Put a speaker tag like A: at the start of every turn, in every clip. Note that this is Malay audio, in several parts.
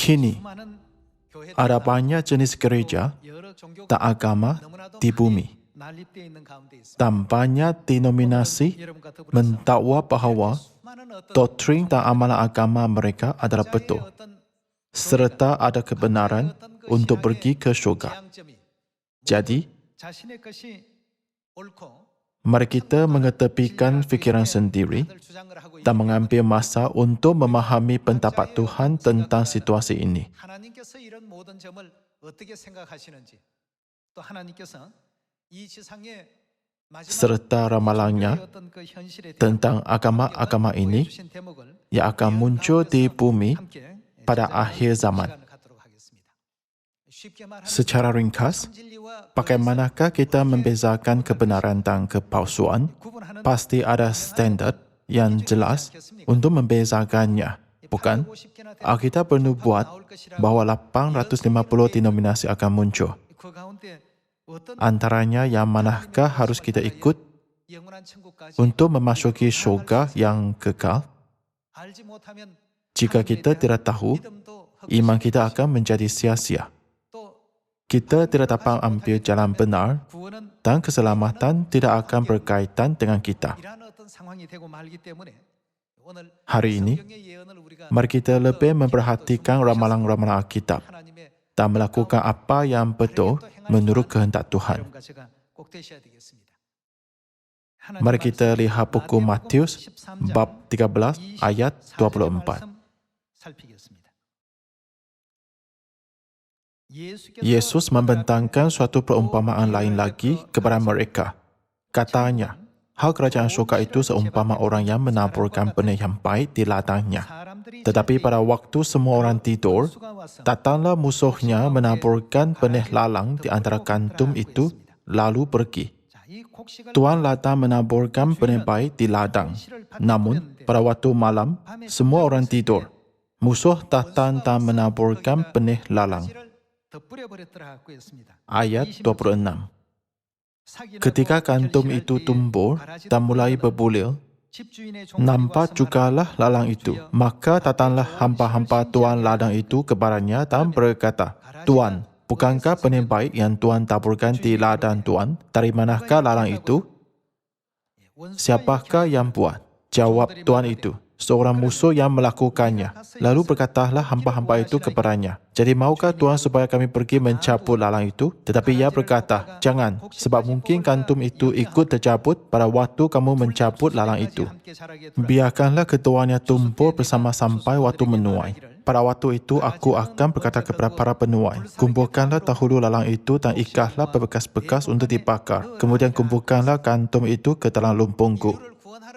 A: Kini, ada banyak jenis gereja dan agama di bumi, dan banyak denominasi mendakwa bahawa doktrin dan amalan agama mereka adalah betul, serta ada kebenaran untuk pergi ke syurga. Jadi, mari kita mengetepikan fikiran sendiri dan mengambil masa untuk memahami pendapat Tuhan tentang situasi ini. Serta ramalannya tentang agama-agama ini yang akan muncul di bumi pada akhir zaman. Secara ringkas, bagaimanakah kita membezakan kebenaran dan kepalsuan? Pasti ada standard yang jelas untuk membezakannya, bukan? Alkitab bernubuat bahawa 850 denominasi akan muncul. Antaranya yang manakah harus kita ikut untuk memasuki syurga yang kekal? Jika kita tidak tahu, iman kita akan menjadi sia-sia. Kita tidak dapat ambil jalan benar dan keselamatan tidak akan berkaitan dengan kita. Hari ini, mari kita lebih memperhatikan ramalan-ramalan Alkitab dan melakukan apa yang betul menurut kehendak Tuhan. Mari kita lihat buku Matius bab 13 ayat 24. Yesus membentangkan suatu perumpamaan lain lagi kepada mereka. Katanya, hal kerajaan syurga itu seumpama orang yang menaburkan benih yang baik di ladangnya. Tetapi pada waktu semua orang tidur, datanglah musuhnya menaburkan benih lalang di antara kantum itu, lalu pergi. Tuan ladang menaburkan benih baik di ladang. Namun, pada waktu malam, semua orang tidur. Musuh datang dan menaburkan benih lalang. Ayat 26. Ketika kantum itu tumbuh dan mulai berbulir, nampak jugalah lalang itu. Maka datanglah hamba-hamba tuan ladang itu kepadanya dan berkata, Tuan, bukankah benih baik yang Tuan taburkan di ladang Tuan? Dari manakah lalang itu? Siapakah yang buat? Jawab tuan itu, seorang musuh yang melakukannya. Lalu berkatalah hamba-hamba itu kepadanya, jadi maukah Tuan supaya kami pergi mencabut lalang itu? Tetapi ia berkata, jangan, sebab mungkin kantum itu ikut tercabut pada waktu kamu mencabut lalang itu. Biarkanlah keduanya tumbuh bersama sampai waktu menuai. Pada waktu itu aku akan berkata kepada para penuai, kumpulkanlah dahulu lalang itu dan ikatlah bekas-bekas untuk dibakar. Kemudian kumpulkanlah kantum itu ke dalam lumbungku.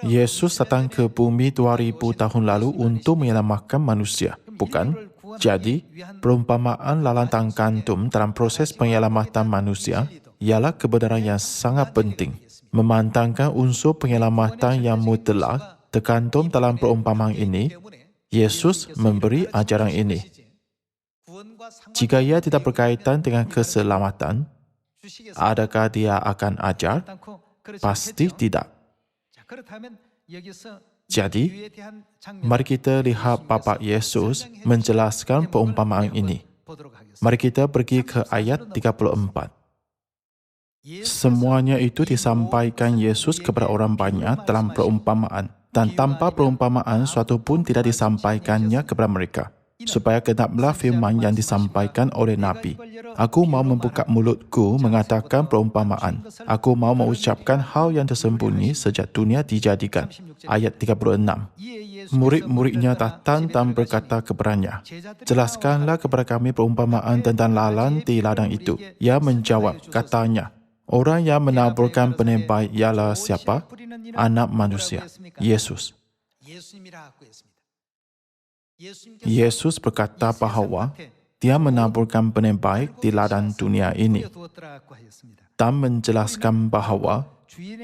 A: Yesus datang ke bumi 2000 tahun lalu untuk menyelamatkan manusia, bukan? Jadi, perumpamaan lalang dan kantum dalam proses penyelamatan manusia ialah kebenaran yang sangat penting. Memandangkan unsur penyelamatan yang mutlak terkandung dalam perumpamaan ini, Yesus memberi ajaran ini. Jika ia tidak berkaitan dengan keselamatan, adakah dia akan ajar? Pasti tidak. Jadi, mari kita lihat Bapa Yesus menjelaskan perumpamaan ini. Mari kita pergi ke ayat 34. Semuanya itu disampaikan Yesus kepada orang banyak dalam perumpamaan, dan tanpa perumpamaan suatu pun tidak disampaikannya kepada mereka, supaya genaplah firman yang disampaikan oleh Nabi. Aku mau membuka mulutku mengatakan perumpamaan. Aku mau mengucapkan hal yang tersembunyi sejak dunia dijadikan. Ayat 36. Murid-muridnya datang dan berkata kepadanya, jelaskanlah kepada kami perumpamaan tentang lalang di ladang itu. Ia menjawab, katanya, orang yang menaburkan benih baik ialah siapa? Anak manusia, Yesus. Yesus berkata bahawa dia menaburkan benih baik di ladang dunia ini dan menjelaskan bahawa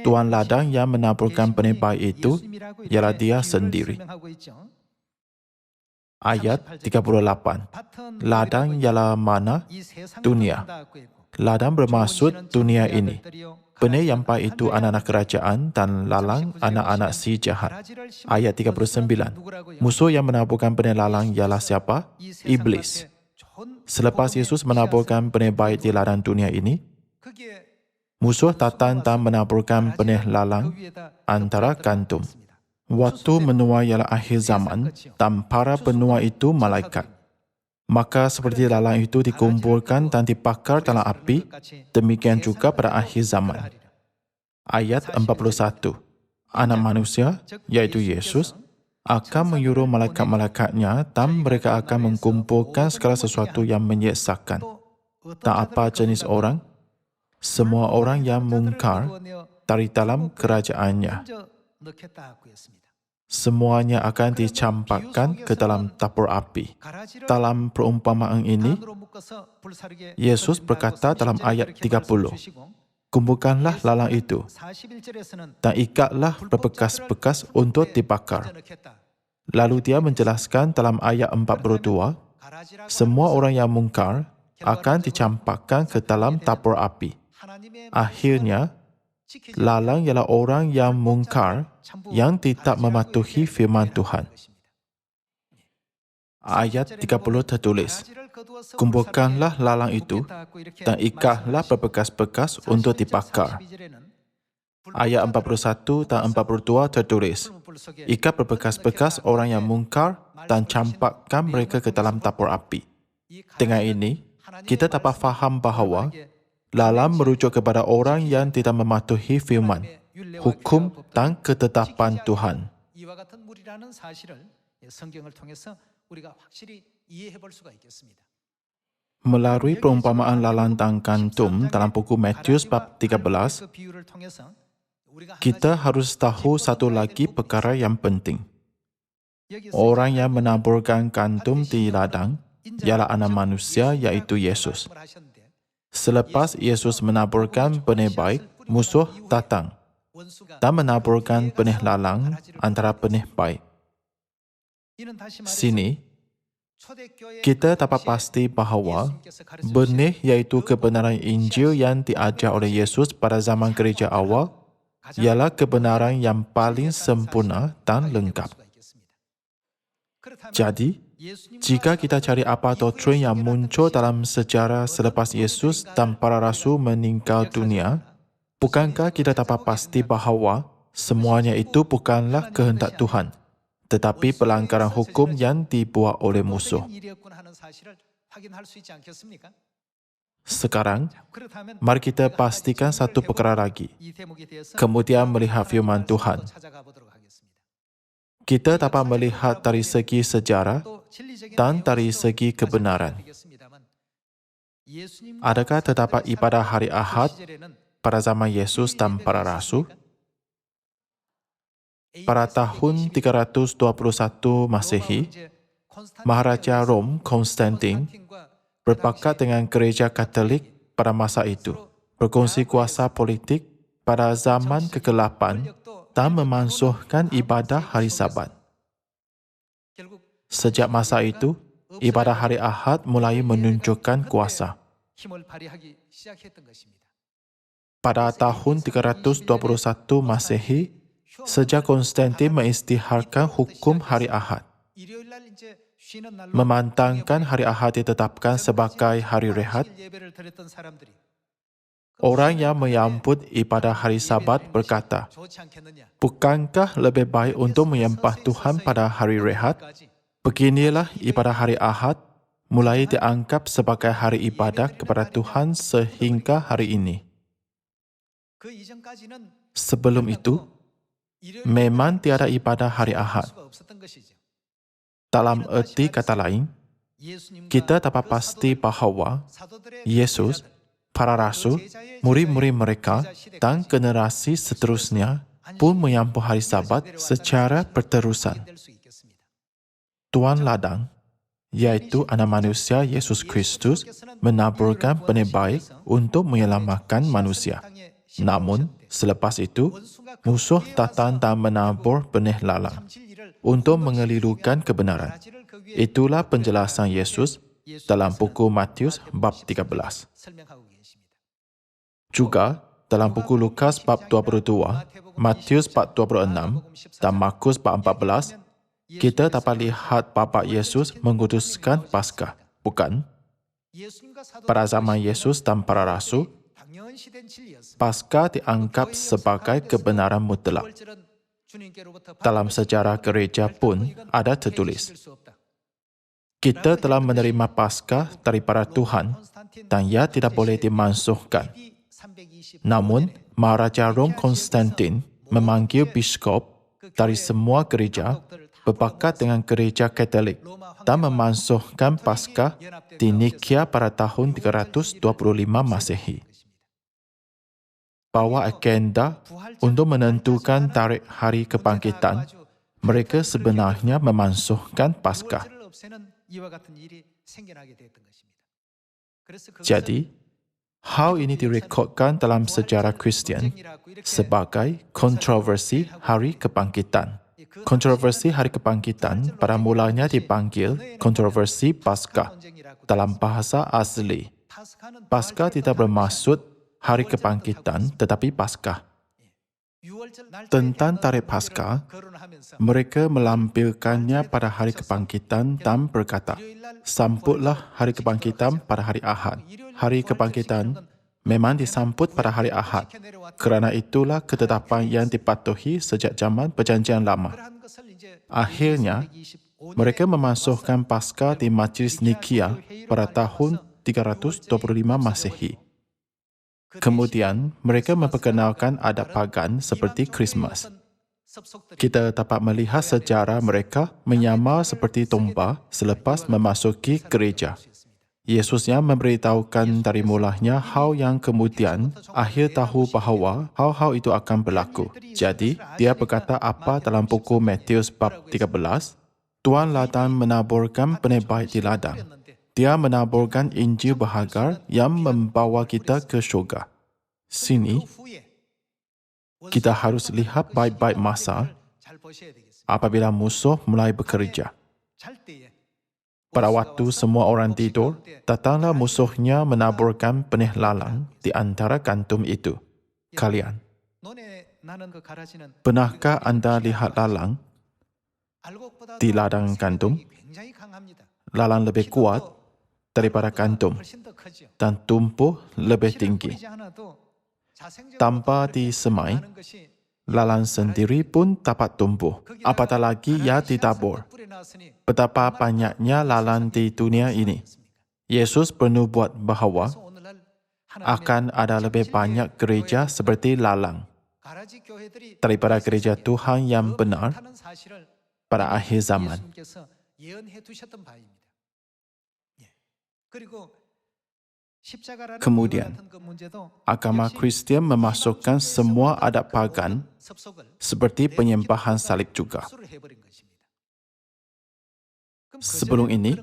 A: tuan ladang yang menaburkan benih baik itu ialah dia sendiri. Ayat 38. Ladang ialah mana? Dunia. Ladang bermaksud dunia ini. Benih yang baik itu anak-anak kerajaan dan lalang anak-anak si jahat. Ayat 39. Musuh yang menaburkan benih lalang ialah siapa? Iblis. Selepas Yesus menaburkan benih baik di ladang dunia ini, musuh datang dan menaburkan benih lalang antara gandum. Waktu menua ialah akhir zaman dan para penua itu malaikat. Maka seperti lalang itu dikumpulkan dan dibakar dalam api, demikian juga pada akhir zaman. Ayat 41. Anak manusia, yaitu Yesus, akan menyuruh malaikat-malaikatnya dan mereka akan mengumpulkan segala sesuatu yang menyesatkan. Dan apa jenis orang? Semua orang yang mungkar dari dalam kerajaannya. Semuanya akan dicampakkan ke dalam dapur api. Dalam perumpamaan ini, Yesus berkata dalam ayat 30, kumpulkanlah lalang itu dan ikatlah berbekas-bekas untuk dibakar. Lalu dia menjelaskan dalam ayat 42, semua orang yang mungkar akan dicampakkan ke dalam dapur api. Akhirnya, lalang ialah orang yang mungkar, yang tidak mematuhi firman Tuhan. Ayat 30 tertulis, kumpulkanlah lalang itu dan ikatlah berbekas-bekas untuk dibakar. Ayat 41 dan 42 tertulis, ikat berbekas-bekas orang yang mungkar dan campakkan mereka ke dalam dapur api. Dengan ini, kita dapat faham bahawa lalang merujuk kepada orang yang tidak mematuhi firman, hukum dan ketetapan Tuhan. Melalui perumpamaan lalang dan gandum dalam buku Matius bab 13, kita harus tahu satu lagi perkara yang penting. Orang yang menaburkan gandum di ladang ialah anak manusia, yaitu Yesus. Selepas Yesus menaburkan benih baik, musuh datang dan menaburkan benih lalang antara benih baik. Sini, kita dapat pasti bahawa benih iaitu kebenaran Injil yang diajar oleh Yesus pada zaman gereja awal ialah kebenaran yang paling sempurna dan lengkap. Jadi, jika kita cari apa doktrin yang muncul dalam sejarah selepas Yesus dan para rasul meninggal dunia, bukankah kita dapat pasti bahawa semuanya itu bukanlah kehendak Tuhan, tetapi pelanggaran hukum yang dibuat oleh musuh? Sekarang, mari kita pastikan satu perkara lagi, kemudian melihat firman Tuhan. Kita dapat melihat dari segi sejarah dan dari segi kebenaran. Adakah terdapat ibadah hari Ahad pada zaman Yesus dan para rasul? Pada tahun 321 Masehi, Maharaja Rom Konstantin berpakat dengan gereja Katolik pada masa itu, berkongsi kuasa politik pada zaman kegelapan dan memansuhkan ibadah hari Sabat. Sejak masa itu, ibadah hari Ahad mulai menunjukkan kuasa. Pada tahun 321 Masehi, sejak Konstantin mengisytiharkan hukum hari Ahad, memandangkan hari Ahad ditetapkan sebagai hari rehat, orang yang menyambut ibadah hari Sabat berkata, bukankah lebih baik untuk menyembah Tuhan pada hari rehat? Beginilah ibadah hari Ahad mulai dianggap sebagai hari ibadah kepada Tuhan sehingga hari ini. Sebelum itu, memang tiada ibadah hari Ahad. Dalam erti kata lain, kita dapat pasti bahawa Yesus, para rasul, murid-murid mereka dan generasi seterusnya pun menyambut hari Sabat secara berterusan. Tuan ladang, iaitu anak manusia Yesus Kristus, menaburkan benih baik untuk menyelamatkan manusia. Namun, selepas itu, musuh datang dan menabur benih lalang untuk mengelirukan kebenaran. Itulah penjelasan Yesus dalam buku Matius bab 13. Juga dalam buku Lukas bab 22, Matius bab 26 dan Markus bab 14, kita dapat lihat Bapa Yesus mengutuskan Paskah, bukan? Pada zaman Yesus dan para rasul, Paskah dianggap sebagai kebenaran mutlak. Dalam sejarah gereja pun ada tertulis, kita telah menerima Paskah daripada Tuhan dan ia tidak boleh dimansuhkan. Namun, Maharaja Rom Konstantin memanggil biskop dari semua gereja berbakat dengan gereja Katolik dan memansuhkan Paskah di Nikaia pada tahun 325 Masehi. Bahawa agenda untuk menentukan tarikh hari kebangkitan, mereka sebenarnya memansuhkan Paskah. Jadi, hal ini direkodkan dalam sejarah Kristian sebagai kontroversi hari kebangkitan. Kontroversi hari kebangkitan pada mulanya dipanggil kontroversi Paskah dalam bahasa asli. Paskah tidak bermaksud hari kebangkitan tetapi Paskah. Tentang tarikh Paskah, mereka melampirkannya pada hari kebangkitan dan berkata, sambutlah hari kebangkitan pada hari Ahad. Hari kebangkitan memang disambut pada hari Ahad. Kerana itulah ketetapan yang dipatuhi sejak zaman Perjanjian Lama. Akhirnya, mereka memansuhkan Paskah di Majlis Nikaia pada tahun 325 Masehi. Kemudian, mereka memperkenalkan adat pagan seperti Krismas. Kita dapat melihat sejarah mereka menyamar seperti domba selepas memasuki gereja. Yesus yang memberitahukan dari mulanya hal yang kemudian akhir tahu bahawa hal-hal itu akan berlaku. Jadi, dia berkata apa dalam buku Matius bab 13? Tuan ladang menaburkan benih baik di ladang. Dia menaburkan Injil berharga yang membawa kita ke syurga. Sini, kita harus lihat baik-baik masa apabila musuh mulai bekerja. Pada waktu semua orang tidur, datanglah musuhnya menaburkan benih lalang di antara kantum itu. Kalian, pernahkah anda lihat lalang di ladang kantum? Lalang lebih kuat daripada kantum dan tumbuh lebih tinggi. Tanpa disemai, lalang sendiri pun dapat tumbuh. Apatah lagi ia ditabur. Betapa banyaknya lalang di dunia ini. Yesus bernubuat bahawa akan ada lebih banyak gereja seperti lalang daripada gereja Tuhan yang benar pada akhir zaman. Kemudian, agama Kristian memasukkan semua adat pagan seperti penyembahan salib juga. Sebelum ini,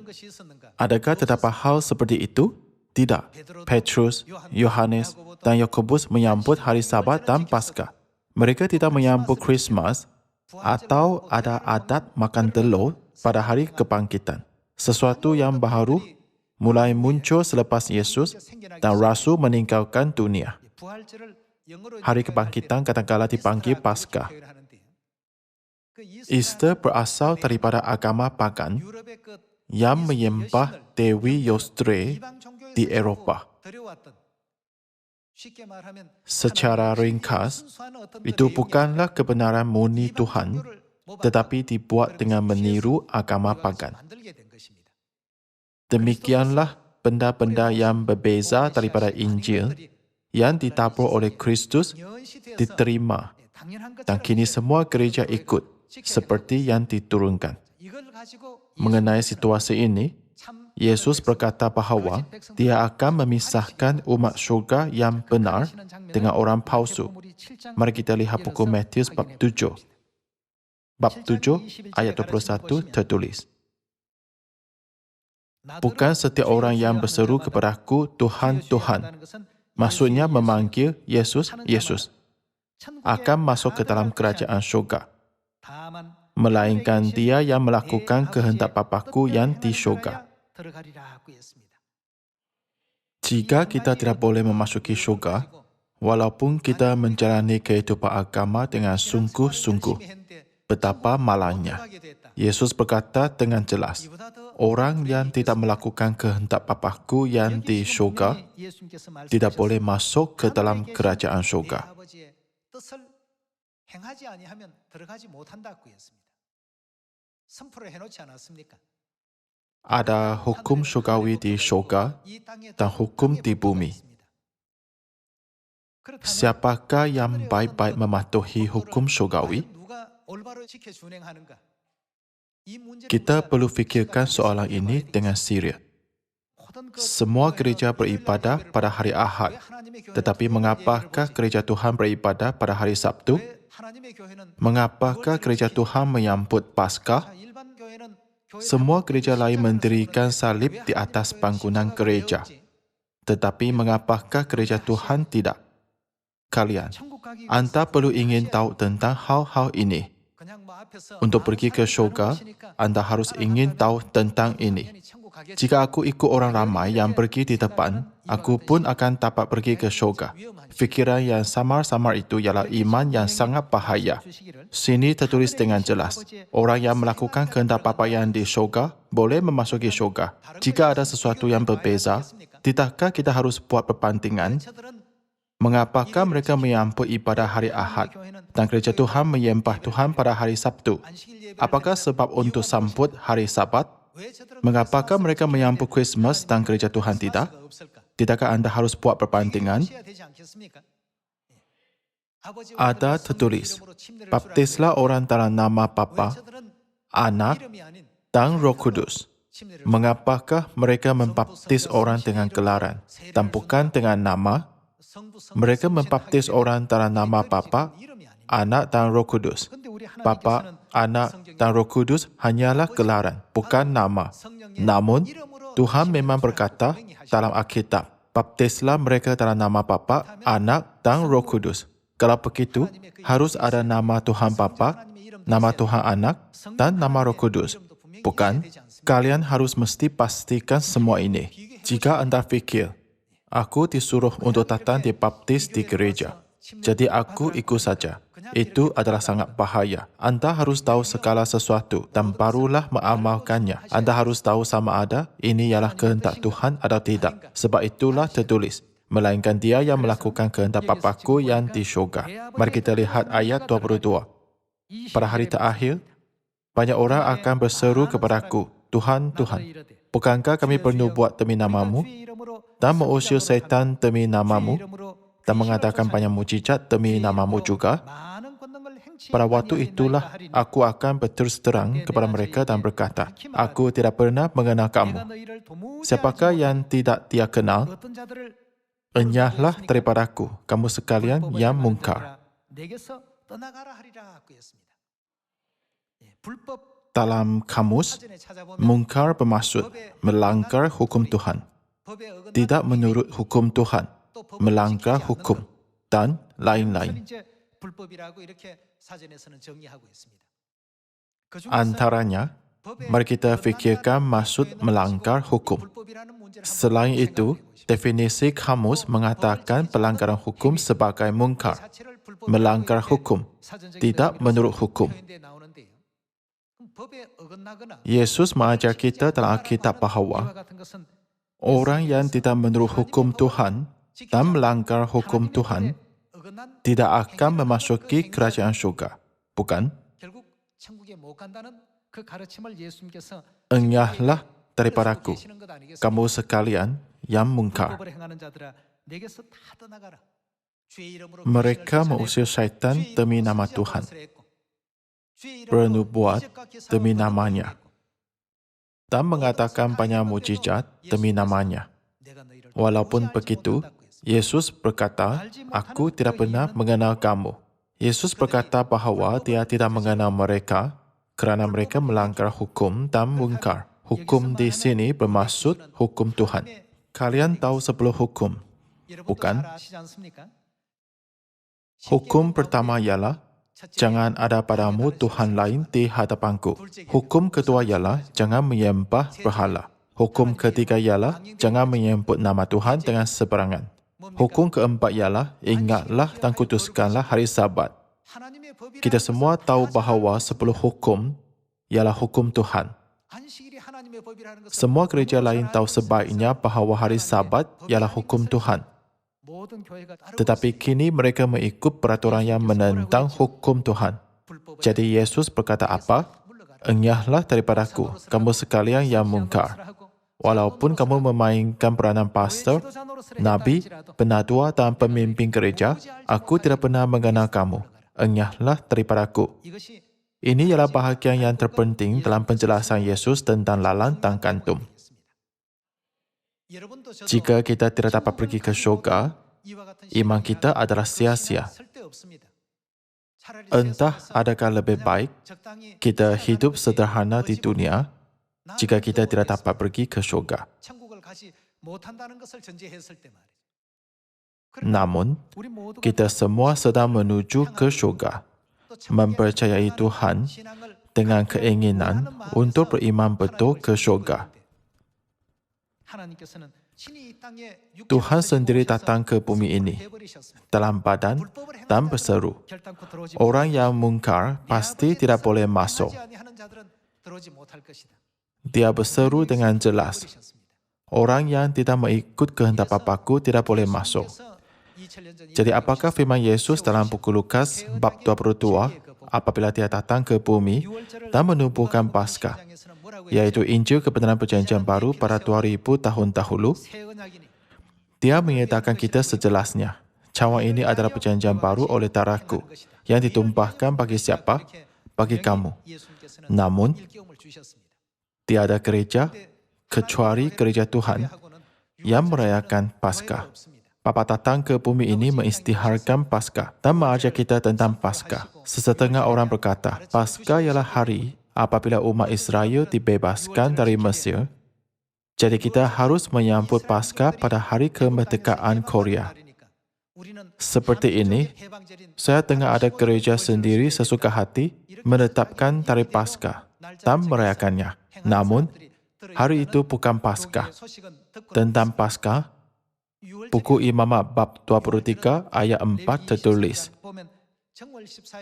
A: adakah terdapat hal seperti itu? Tidak. Petrus, Yohanes, dan Yakobus menyambut hari Sabat dan Paskah. Mereka tidak menyambut Krismas atau ada adat makan telur pada hari kebangkitan. Sesuatu yang baru mulai muncul selepas Yesus dan Rasul meninggalkan dunia. Hari kebangkitan kadang-kala dipanggil Paskah. Easter berasal daripada agama pagan yang menyembah Dewi Yostre di Eropah. Secara ringkas, itu bukanlah kebenaran murni Tuhan, tetapi dibuat dengan meniru agama pagan. Demikianlah benda-benda yang berbeza daripada Injil yang ditabur oleh Kristus diterima dan kini semua gereja ikut seperti yang diturunkan. Mengenai situasi ini, Yesus berkata bahawa dia akan memisahkan umat syurga yang benar dengan orang palsu. Mari kita lihat buku Matius bab 7. Bab 7 ayat 21 tertulis, bukan setiap orang yang berseru kepadaku, Tuhan, Tuhan, maksudnya memanggil Yesus, Yesus, akan masuk ke dalam kerajaan syurga, melainkan dia yang melakukan kehendak Bapa-Ku yang di syurga. Jika kita tidak boleh memasuki syurga, walaupun kita menjalani kehidupan agama dengan sungguh-sungguh, betapa malangnya. Yesus berkata dengan jelas, orang yang tidak melakukan kehendak Bapa-Ku yang di syurga tidak boleh masuk ke dalam kerajaan syurga. Ada hukum syurgawi di syurga dan hukum di bumi. Siapakah yang baik-baik mematuhi hukum syurgawi? Kita perlu fikirkan soalan ini dengan serius. Semua gereja beribadah pada hari Ahad, tetapi mengapakah gereja Tuhan beribadah pada hari Sabtu? Mengapakah gereja Tuhan menyambut Paskah? Semua gereja lain mendirikan salib di atas bangunan gereja. Tetapi mengapakah gereja Tuhan tidak? Kalian, anda perlu ingin tahu tentang hal-hal ini. Untuk pergi ke syurga, anda harus ingin tahu tentang ini. Jika aku ikut orang ramai yang pergi di depan, aku pun akan dapat pergi ke syurga. Fikiran yang samar-samar itu ialah iman yang sangat bahaya. Sini tertulis dengan jelas, orang yang melakukan kehendak Bapa yang di syurga boleh memasuki syurga. Jika ada sesuatu yang berbeza, tidakkah kita harus buat perbandingan? Mengapakah mereka menyambut ibadah hari Ahad dan gereja Tuhan menyembah Tuhan pada hari Sabtu? Apakah sebab untuk sambut hari Sabat? Mengapakah mereka menyambut Christmas dan gereja Tuhan tidak? Tidakkah anda harus buat perbandingan? Ada tertulis, baptislah orang dalam nama Bapa, Anak, dan Roh Kudus. Mengapakah mereka membaptis orang dengan gelaran dan bukan dengan nama? Mereka membaptis orang dalam nama Bapa, Anak, dan Roh Kudus. Bapa, Anak, dan Roh Kudus hanyalah gelaran, bukan nama. Namun, Tuhan memang berkata dalam Alkitab, baptislah mereka dalam nama Bapa, Anak, dan Roh Kudus. Kalau begitu, harus ada nama Tuhan Bapa, nama Tuhan Anak, dan nama Roh Kudus. Bukan? Kalian harus mesti pastikan semua ini. Jika anda fikir, aku disuruh untuk datang dibaptis di gereja, jadi aku ikut saja. Itu adalah sangat bahaya. Anda harus tahu segala sesuatu dan barulah mengamalkannya. Anda harus tahu sama ada ini ialah kehendak Tuhan atau tidak. Sebab itulah tertulis, melainkan dia yang melakukan kehendak Bapa-Ku yang di syurga. Mari kita lihat ayat 22. Pada hari terakhir, banyak orang akan berseru kepadaku, Tuhan, Tuhan, bukankah kami bernubuat demi namamu dan mengusir syaitan demi namamu dan mengadakan banyak mujizat demi namamu juga? Pada waktu itulah aku akan berterus terang kepada mereka dan berkata, aku tidak pernah mengenal kamu. Siapakah yang tidak dia kenal? Enyahlah daripadaku, kamu sekalian yang mungkar. Dalam kamus, mungkar bermaksud melanggar hukum Tuhan, tidak menurut hukum Tuhan, melanggar hukum, dan lain-lain. Antaranya, mari kita fikirkan maksud melanggar hukum. Selain itu, definisi kamus mengatakan pelanggaran hukum sebagai mungkar, melanggar hukum, tidak menurut hukum. Yesus mengajar kita dalam Alkitab bahawa orang yang tidak menurut hukum Tuhan dan melanggar hukum Tuhan tidak akan memasuki kerajaan syurga. Bukan? Enyahlah daripadaku, kamu sekalian yang mungkar. Mereka mengusir syaitan demi nama Tuhan, bernubuat demi namanya, dan mengatakan banyak mujizat demi namanya. Walaupun begitu, Yesus berkata, aku tidak pernah mengenal kamu. Yesus berkata bahawa dia tidak mengenal mereka kerana mereka melanggar hukum dan mungkar. Hukum di sini bermaksud hukum Tuhan. Kalian tahu 10 hukum, bukan? Hukum pertama ialah, jangan ada padamu Tuhan lain di hadapanku. Hukum kedua ialah, jangan menyembah berhala. Hukum ketiga ialah jangan menyebut nama Tuhan dengan seberangan. Hukum keempat ialah ingatlah dan kuduskanlah hari Sabat. Kita semua tahu bahawa 10 hukum ialah hukum Tuhan. Semua gereja lain tahu sebaiknya bahawa hari Sabat ialah hukum Tuhan. Tetapi kini mereka mengikut peraturan yang menentang hukum Tuhan. Jadi Yesus berkata apa? Enyahlah daripadaku, kamu sekalian yang mungkar. Walaupun kamu memainkan peranan pastor, nabi, penatua dan pemimpin gereja, aku tidak pernah mengenal kamu. Enyahlah daripadaku. Ini ialah bahagian yang terpenting dalam penjelasan Yesus tentang lalang dan kantum. Jika kita tidak dapat pergi ke syurga, iman kita adalah sia-sia. Entah adakah lebih baik kita hidup sederhana di dunia jika kita tidak dapat pergi ke syurga. Namun, kita semua sedang menuju ke syurga, mempercayai Tuhan dengan keinginan untuk beriman betul ke syurga. Tuhan sendiri datang ke bumi ini dalam badan dan berseru. Orang yang mungkar pasti tidak boleh masuk. Dia berseru dengan jelas. Orang yang tidak mengikut kehendak Bapa-Ku tidak boleh masuk. Jadi apakah firman Yesus dalam buku Lukas bab 22 apabila dia datang ke bumi dan menubuhkan Paskah, yaitu Injil kebenaran perjanjian baru pada 2000 tahun dahulu? Dia menyatakan kita sejelasnya, cawan ini adalah perjanjian baru oleh darahku, yang ditumpahkan bagi siapa? Bagi kamu. Namun, tiada gereja, kecuali gereja Tuhan, yang merayakan Paskah. Bapa datang ke bumi ini mengisytiharkan Paskah dan mengajar kita tentang Paskah. Sesetengah orang berkata, Paskah ialah hari apabila umat Israel dibebaskan dari Mesir. Jadi kita harus menyambut Paskah pada hari kemerdekaan Korea. Seperti ini, saya dengar ada gereja sendiri sesuka hati menetapkan tarikh Paskah dan merayakannya. Namun, hari itu bukan Paskah. Tentang Paskah, buku Imamat bab 23 ayat 4 tertulis,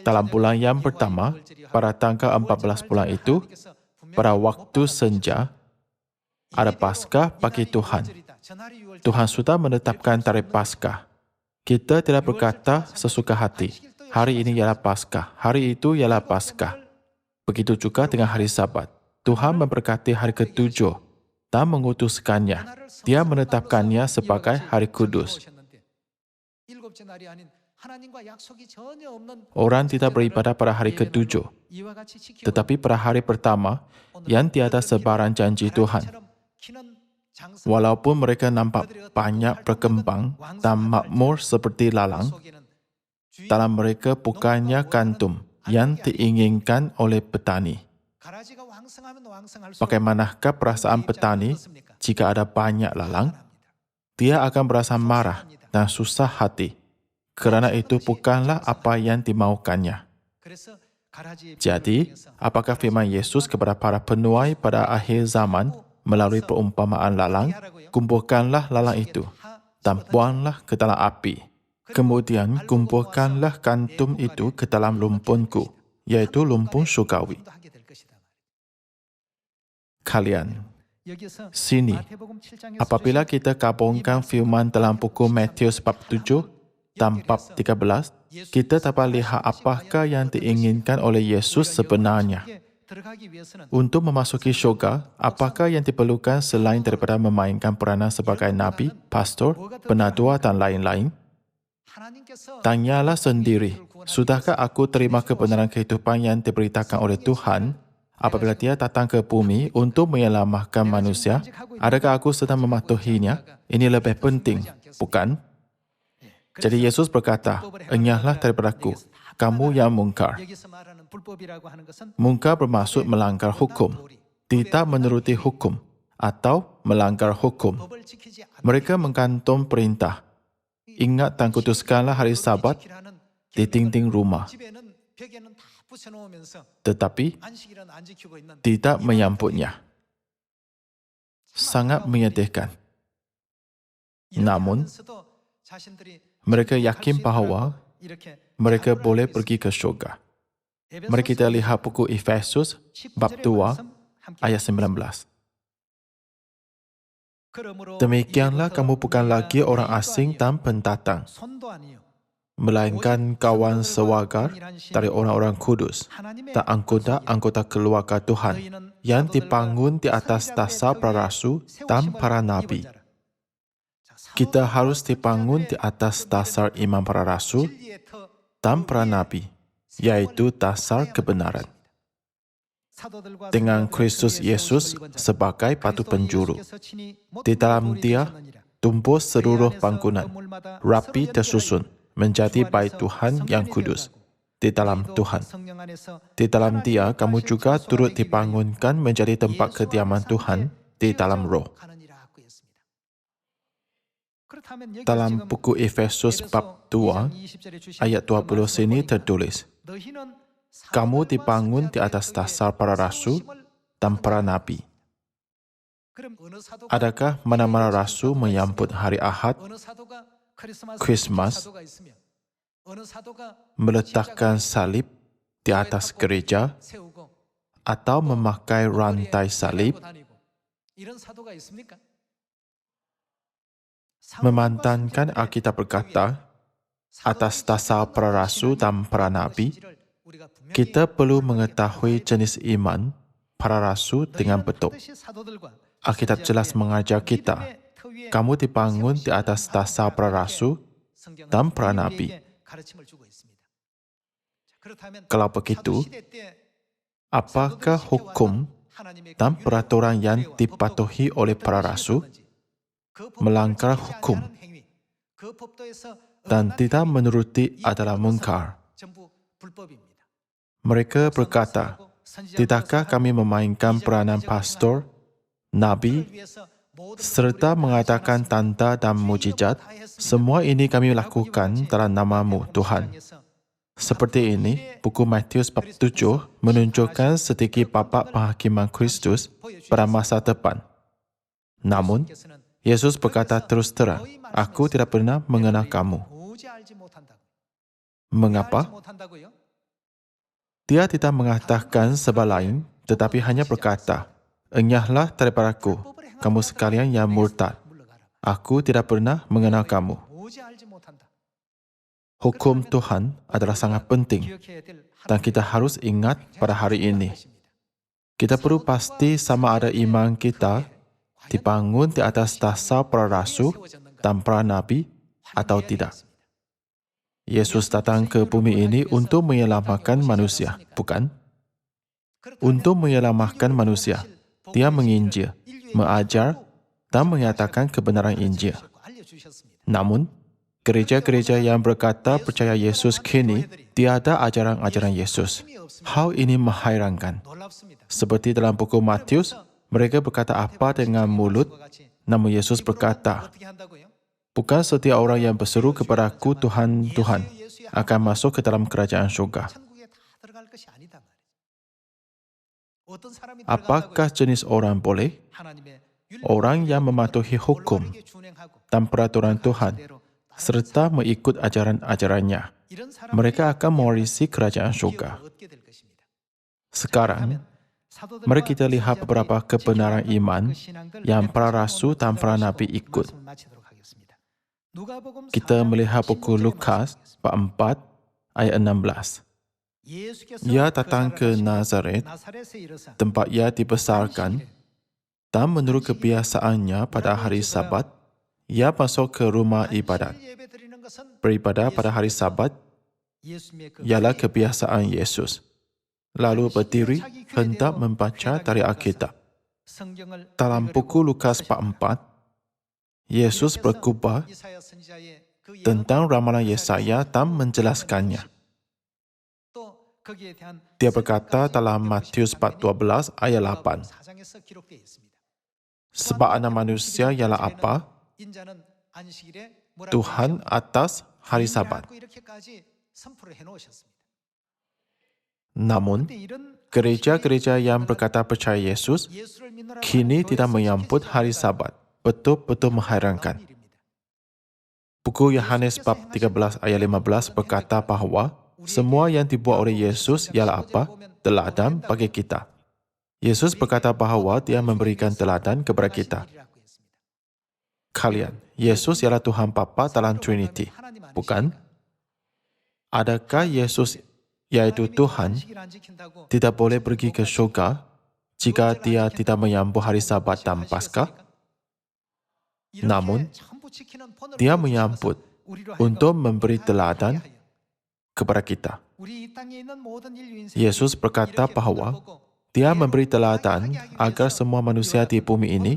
A: dalam bulan yang pertama, pada tanggal 14 bulan itu, pada waktu senja, ada Paskah bagi Tuhan. Tuhan sudah menetapkan tarikh Paskah. Kita tidak berkata sesuka hati, hari ini ialah Paskah, hari itu ialah Paskah. Begitu juga dengan hari Sabat. Tuhan memberkati hari ketujuh dan mengutuskannya. Dia menetapkannya sebagai hari kudus. Orang tidak beribadah pada hari ketujuh, tetapi pada hari pertama yang tiada sebarang janji Tuhan. Walaupun mereka nampak banyak berkembang dan makmur seperti lalang, dalam mereka bukannya kantum yang diinginkan oleh petani. Bagaimanakah perasaan petani jika ada banyak lalang? Dia akan berasa marah dan susah hati, kerana itu bukanlah apa yang dimaukannya. Jadi, apakah firman Yesus kepada para penuai pada akhir zaman melalui perumpamaan lalang? Kumpulkanlah lalang itu dan buanglah ke dalam api. Kemudian kumpulkanlah kantum itu ke dalam lumpunku, yaitu lumpun syurgawi. Kalian, sini, apabila kita gabungkan firman dalam buku Matius bab 7 dan bab 13, kita dapat lihat apakah yang diinginkan oleh Yesus sebenarnya. Untuk memasuki syurga, apakah yang diperlukan selain daripada memainkan peranan sebagai nabi, pastor, penatua dan lain-lain? Tanyalah sendiri, sudahkah aku terima kebenaran kehidupan yang diberitakan oleh Tuhan apabila Dia datang ke bumi untuk menyelamatkan manusia? Adakah aku sedang mematuhinya? Ini lebih penting, bukan? Jadi Yesus berkata, enyahlah daripadaku, kamu yang mungkar. Mungkar bermaksud melanggar hukum, tidak menuruti hukum, atau melanggar hukum. Mereka menggantung perintah. Ingat dan kuduskanlah hari Sabat di dinding rumah. Tetapi tidak menyambutnya. sangat menyedihkan. Namun, mereka yakin bahawa mereka boleh pergi ke syurga. Mari kita lihat buku Efesus bab 2 ayat 19. Demikianlah kamu bukan lagi orang asing dan pendatang, melainkan kawan sewagar dari orang-orang kudus dan anggota keluarga Tuhan yang dibangun di atas dasar para rasul dan para nabi. Kita harus dibangun di atas dasar iman para rasul dan para nabi, yaitu dasar kebenaran. Dengan Kristus Yesus sebagai batu penjuru. Di dalam Dia tumbuh seluruh bangunan, rapi tersusun, menjadi bait Tuhan yang kudus. Di dalam Tuhan. Di dalam Dia, kamu juga turut dibangunkan menjadi tempat kediaman Tuhan di dalam roh. Dalam buku Efesus bab 2, ayat 20 sini tertulis, kamu dibangun di atas dasar para rasul dan para nabi. Adakah mana-mana rasul menyambut hari Ahad, Christmas, meletakkan salib di atas gereja, atau memakai rantai salib? Memantankan Alkitab berkata, atas dasar para rasul dan para nabi, kita perlu mengetahui jenis iman para rasul dengan betul. Alkitab jelas mengajar kita, kamu dibangun di atas dasar para rasul dan para nabi. Kalau begitu, apakah hukum dan peraturan yang dipatuhi oleh para rasul melanggar hukum dan tidak menuruti adalah mungkar? Mereka berkata, tidakkah kami memainkan peranan pastor, nabi, serta mengadakan tanda dan mujizat? Semua ini kami lakukan dalam nama-Mu, Tuhan. Seperti ini, buku Matius bab 7 menunjukkan sedikit babak penghakiman Kristus pada masa depan. Namun, Yesus berkata terus terang, aku tidak pernah mengenal kamu. Mengapa? Dia tidak mengatakan sebab lain, tetapi hanya berkata, enyahlah daripadaku, kamu sekalian yang murtad. Aku tidak pernah mengenal kamu. Hukum Tuhan adalah sangat penting, dan kita harus ingat pada hari ini. Kita perlu pasti sama ada iman kita dibangun di atas dasar para rasul dan para nabi atau tidak. Yesus datang ke bumi ini untuk menyelamatkan manusia, bukan? Untuk menyelamatkan manusia, Dia menginjil, mengajar, dan menyatakan kebenaran Injil. Namun, gereja-gereja yang berkata percaya Yesus kini tiada ajaran-ajaran Yesus. Hal ini menghairankan. Seperti dalam buku Matius, mereka berkata apa dengan mulut, namun Yesus berkata, bukan setiap orang yang berseru kepadaku, Tuhan, Tuhan, akan masuk ke dalam kerajaan syurga. Apakah jenis orang boleh? Orang yang mematuhi hukum dan peraturan Tuhan, serta mengikut ajaran-ajarannya. Mereka akan mewarisi kerajaan syurga. Sekarang, mari kita lihat beberapa kebenaran iman yang para rasul dan para nabi ikut. Kita melihat buku Lukas bab 4 ayat 16. Ia datang ke Nazaret, tempat ia dibesarkan, dan menurut kebiasaannya pada hari Sabat, ia masuk ke rumah ibadat. Beribadah pada hari Sabat ialah kebiasaan Yesus. Lalu berdiri hendak membaca dari Alkitab. Dalam buku Lukas bab 4, Yesus berkhotbah tentang ramalan Yesaya dan menjelaskannya. Dia berkata dalam Matius bab 12 ayat 8, sebab anak manusia ialah apa? Tuhan atas hari Sabat. Namun, gereja-gereja yang berkata percaya Yesus kini tidak menyambut hari Sabat. Betul-betul mengherankan. Buku Yohanes bab 13 ayat 15 berkata bahawa semua yang dibuat oleh Yesus ialah apa? Teladan bagi kita. Yesus berkata bahawa Dia memberikan teladan kepada kita. Kalian, Yesus ialah Tuhan Bapa dalam Trinity, bukan? Adakah Yesus, yaitu Tuhan, tidak boleh pergi ke syurga jika Dia tidak menyambut hari Sabat dan Paskah? Namun, Dia menyambut untuk memberi teladan kepada kita. Yesus berkata bahawa Dia memberi teladan agar semua manusia di bumi ini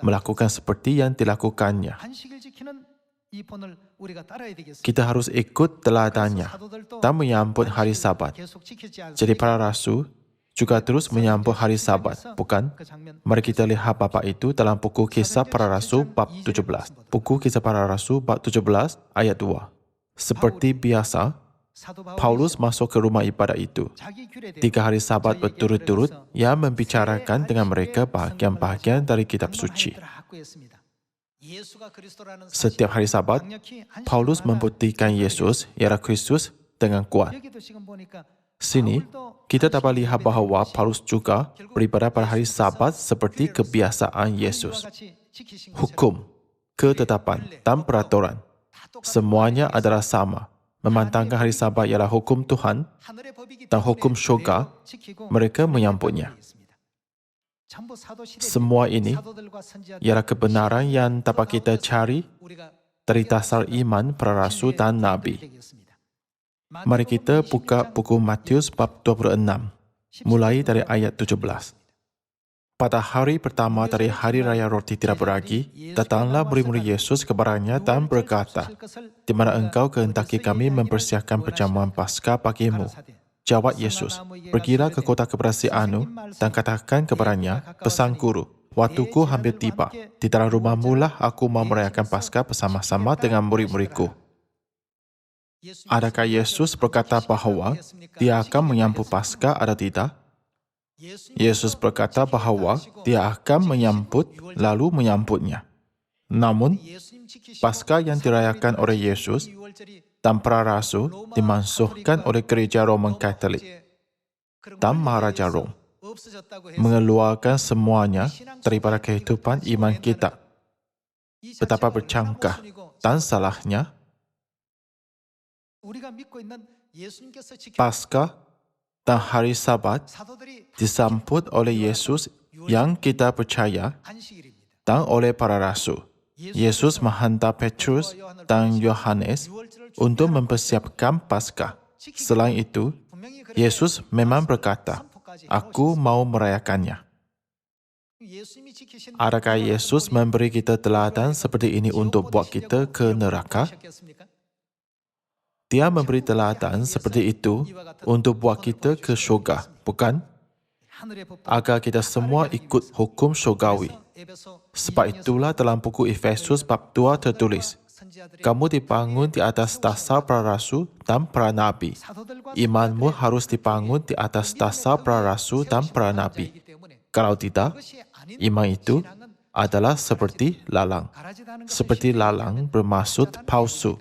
A: melakukan seperti yang dilakukannya. Kita harus ikut teladannya dan menyambut hari Sabat. Jadi para rasul juga terus menyambut hari Sabat, bukan? Mari kita lihat bapa itu dalam buku Kisah Para Rasul bab 17. Buku Kisah Para Rasul bab 17 ayat 2. Seperti biasa, Paulus masuk ke rumah ibadat itu. 3 hari Sabat berturut-turut, ia membicarakan dengan mereka bahagian-bahagian dari kitab suci. Setiap hari Sabat, Paulus membuktikan Yesus, ialah Kristus, dengan kuat. Sini, kita dapat lihat bahawa Paulus juga beribadah pada hari Sabat seperti kebiasaan Yesus. Hukum, ketetapan, dan peraturan, semuanya adalah sama. Memandangkan hari Sabat ialah hukum Tuhan dan hukum syurga, mereka menyambutnya. Semua ini ialah kebenaran yang dapat kita cari dari dasar iman para rasul dan nabi. Mari kita buka buku Matius bab 26, mulai dari ayat 17. Pada hari pertama dari Hari Raya Roti Tidak Beragi, datanglah murid-murid Yesus kepadanya dan berkata, "Di mana engkau kehendaki kami mempersiapkan perjamuan Paskah bagimu?" Jawab Yesus, "Pergilah ke kota kepada si Anu dan katakan kepadanya, pesan guru, waktuku hampir tiba. Di dalam rumahmu lah aku mau merayakan Paskah bersama-sama dengan murid-muridku." Adakah Yesus berkata bahawa Dia akan menyambut Paskah atau tidak? Yesus berkata bahawa Dia akan menyambut lalu menyambutnya. Namun, Paskah yang dirayakan oleh Yesus dan para rasul dimansuhkan oleh gereja Roman Katolik dan Maharaja Rom, mengeluarkan semuanya daripada kehidupan iman kita. Betapa bercangkah dan salahnya Paskah dan hari Sabat disambut oleh Yesus yang kita percaya dan oleh para rasul. Yesus menghantar Petrus dan Yohanes untuk mempersiapkan Paskah. Selain itu, Yesus memang berkata, "Aku mau merayakannya." Adakah Yesus memberi kita teladan seperti ini untuk buat kita ke neraka? Dia memberi teladan seperti itu untuk buat kita ke syurga, bukan? Agar kita semua ikut hukum syurgawi. Sebab itulah dalam buku Efesus bab 2 tertulis, "Kamu dibangun di atas dasar para rasul dan para nabi." Imanmu harus dibangun di atas dasar para rasul dan para nabi. Kalau tidak, iman itu adalah seperti lalang. Seperti lalang bermaksud palsu.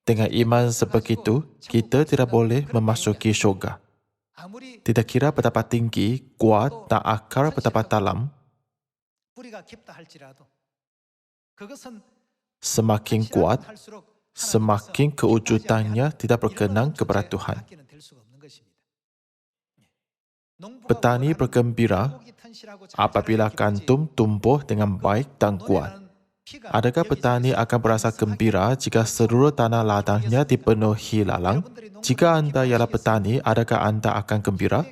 A: Dengan iman sebegitu, kita tidak boleh memasuki syurga. Tidak kira betapa tinggi, kuat dan akar betapa dalam, semakin kuat, semakin kewujudannya tidak berkenan kepada Tuhan. Petani bergembira apabila gandum tumbuh dengan baik dan kuat. Adakah petani akan berasa gembira jika seluruh tanah ladangnya dipenuhi lalang? Jika anda ialah petani, adakah anda akan gembira?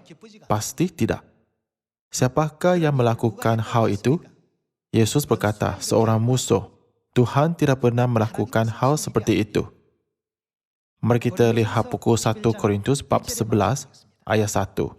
A: Pasti tidak. Siapakah yang melakukan hal itu? Yesus berkata, seorang musuh. Tuhan tidak pernah melakukan hal seperti itu. Mari kita lihat buku 1 Korintus bab 11 ayat 1.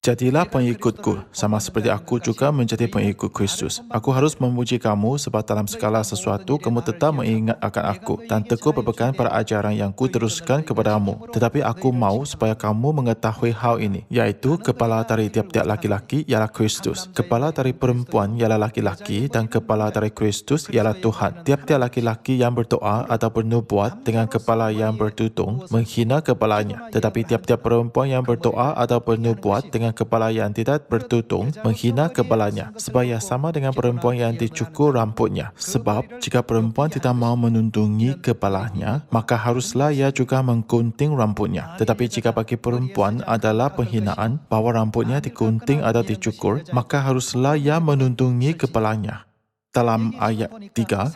A: Jadilah pengikutku, sama seperti aku juga menjadi pengikut Kristus. Aku harus memuji kamu sebab dalam segala sesuatu kamu tetap mengingat akan aku dan teguh berpegang pada ajaran yang kuteruskan kepadamu. Tetapi aku mau supaya kamu mengetahui hal ini, yaitu kepala dari tiap-tiap laki-laki ialah Kristus. Kepala dari perempuan ialah laki-laki dan kepala dari Kristus ialah Tuhan. Tiap-tiap laki-laki yang berdoa atau bernubuat dengan kepala yang bertudung menghina kepalanya. Tetapi tiap-tiap perempuan yang berdoa atau bernubuat dengan kepala yang tidak bertudung menghina kepalanya, supaya sama dengan perempuan yang dicukur rambutnya. Sebab jika perempuan tidak mau menundungi kepalanya, maka haruslah ia juga menggunting rambutnya. Tetapi jika bagi perempuan adalah penghinaan bahawa rambutnya digunting atau dicukur, maka haruslah ia menundungi kepalanya. Dalam ayat 3,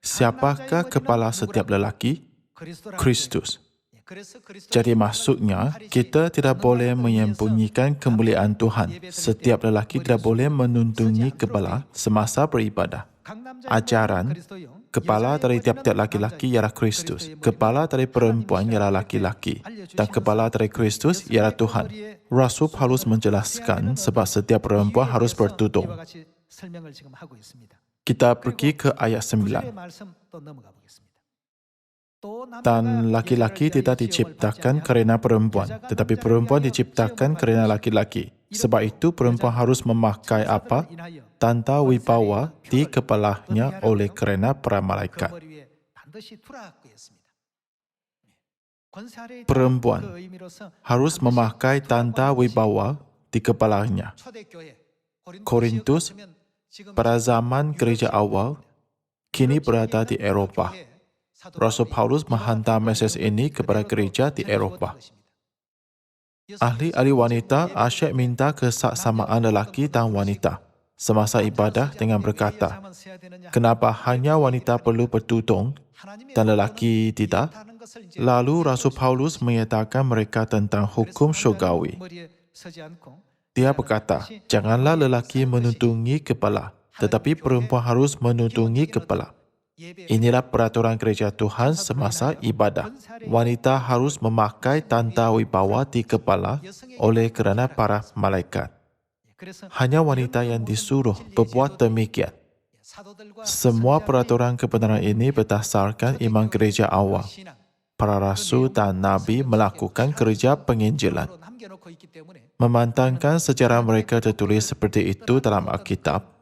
A: siapakah kepala setiap lelaki? Kristus. Jadi maksudnya, kita tidak boleh menyembunyikan kemuliaan Tuhan. Setiap lelaki tidak boleh menundungi kepala semasa beribadah. Ajaran, kepala dari tiap-tiap laki-laki ialah Kristus. Kepala dari perempuan ialah laki-laki. Dan kepala dari Kristus ialah Tuhan. Rasul Paulus menjelaskan sebab setiap perempuan harus bertudung. Kita pergi ke ayat 9. Dan laki-laki tidak diciptakan kerana perempuan, tetapi perempuan diciptakan kerana laki-laki. Sebab itu perempuan harus memakai apa? Tanda wibawa di kepalanya oleh kerana para malaikat. Perempuan harus memakai tanda wibawa di kepalanya. Korintus pada zaman gereja awal kini berada di Eropah. Rasul Paulus menghantar mesej ini kepada gereja di Eropah. Ahli-ahli wanita asyik minta kesaksamaan lelaki dan wanita semasa ibadah dengan berkata, kenapa hanya wanita perlu bertudung dan lelaki tidak? Lalu Rasul Paulus menyatakan mereka tentang hukum syurgawi. Dia berkata, janganlah lelaki menundungi kepala, tetapi perempuan harus menundungi kepala. Inilah peraturan gereja Tuhan semasa ibadah. Wanita harus memakai tanda wibawa di kepala oleh kerana para malaikat. Hanya wanita yang disuruh berbuat demikian. Semua peraturan kebenaran ini berdasarkan iman gereja awal. Para rasul dan nabi melakukan kerja penginjilan. Memandangkan sejarah mereka tertulis seperti itu dalam Alkitab,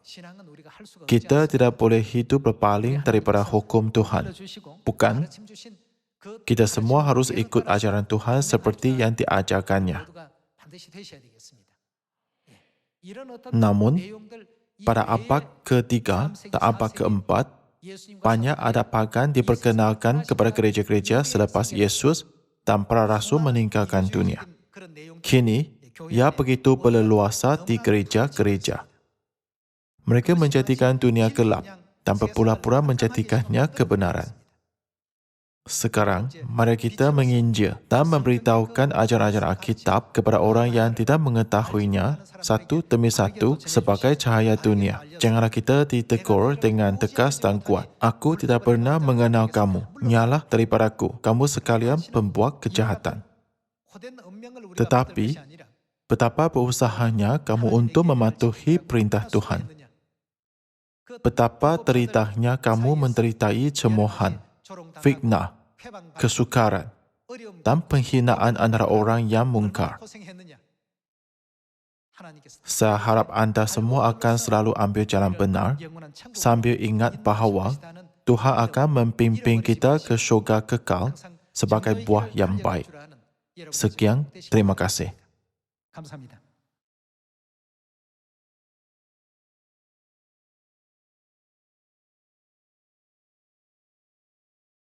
A: kita tidak boleh hidup berpaling daripada hukum Tuhan. Bukan? Kita semua harus ikut ajaran Tuhan seperti yang diajarkannya. Namun, pada abad ke-3 dan abad ke-4, banyak adat pagan diperkenalkan kepada gereja-gereja selepas Yesus dan para rasul meninggalkan dunia. Kini, ia begitu berleluasa di gereja-gereja. Mereka menjadikan dunia gelap dan berpura-pura menjadikannya kebenaran. Sekarang, mari kita menginjil dan memberitahukan ajaran-ajaran Alkitab kepada orang yang tidak mengetahuinya satu demi satu sebagai cahaya dunia. Janganlah kita ditegur dengan tegas dan kuat. Aku tidak pernah mengenal kamu. Nyala daripadaku, kamu sekalian pembuat kejahatan. Tetapi, betapa berusahanya kamu untuk mematuhi perintah Tuhan. Betapa deritanya kamu mendertai cemoohan, fitnah, kesukaran, dan penghinaan antara orang yang mungkar. Saya harap anda semua akan selalu ambil jalan benar sambil ingat bahawa Tuhan akan mempimpin kita ke syurga kekal sebagai buah yang baik. Sekian, terima kasih.